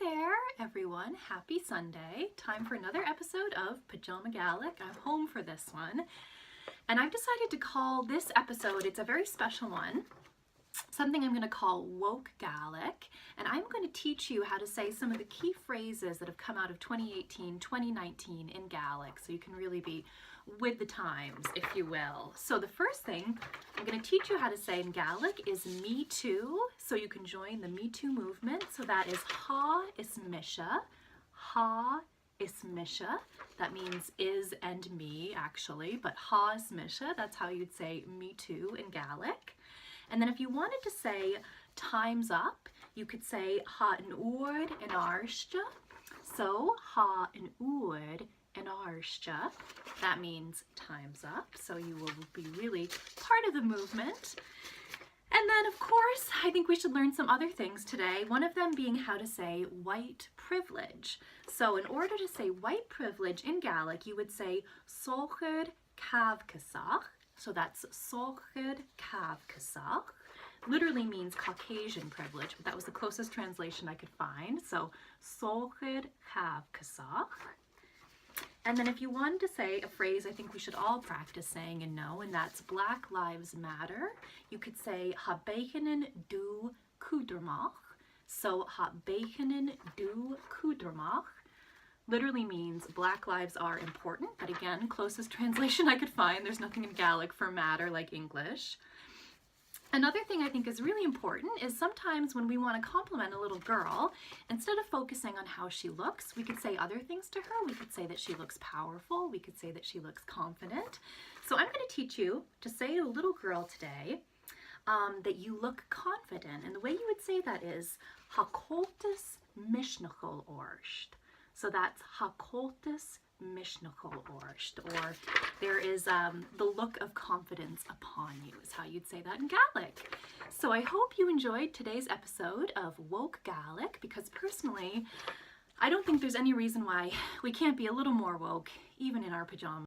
there, everyone. Happy Sunday. Time for another episode of Pajama Gàidhlig. I'm home for this one. And I've decided to call this episode, it's a very special one, something I'm going to call Woke Gàidhlig. And I'm going to teach you how to say some of the key phrases that have come out of 2018, 2019 in Gàidhlig. So you can really be with the times, if you will. So the first thing I'm going to teach you how to say in Gàidhlig is Me Too. So you can join the Me Too movement. So that is Ha is Misha. Ha is Misha. That means is and me, actually. But Ha is Misha. That's how you'd say Me Too in Gàidhlig. And then if you wanted to say time's up, you could say Ha an uair in airste. So Ha an uair in airste. That means time's up. So you will be really part of the movement. And then, of course, I think we should learn some other things today. One of them being how to say white privilege. So in order to say white privilege in Gaelic, you would say Sochar Cavcasach. So that's Sochar Cavcasach. Literally means Caucasian privilege, but that was the closest translation I could find. So Sochar Cavcasach. And then if you wanted to say a phrase I think we should all practice saying and know, and that's Black Lives Matter, you could say Ha bechanan du Kudermach. So Ha bechanan du Kudermach literally means Black lives are important, but again, closest translation I could find. There's nothing in Gaelic for matter like English. Another thing I think is really important is sometimes when we want to compliment a little girl, instead of focusing on how she looks, we could say other things to her. We could say that she looks powerful. We could say that she looks confident. So I'm going to teach you to say to a little girl today that you look confident. And the way you would say that is Ha coltas mishnachol orsht. So that's Ha coltas mishnachol orsht, or there is the look of confidence upon you, is how you'd say that in Gaelic. So I hope you enjoyed today's episode of Woke Gàidhlig, because personally, I don't think there's any reason why we can't be a little more woke, even in our pajamas.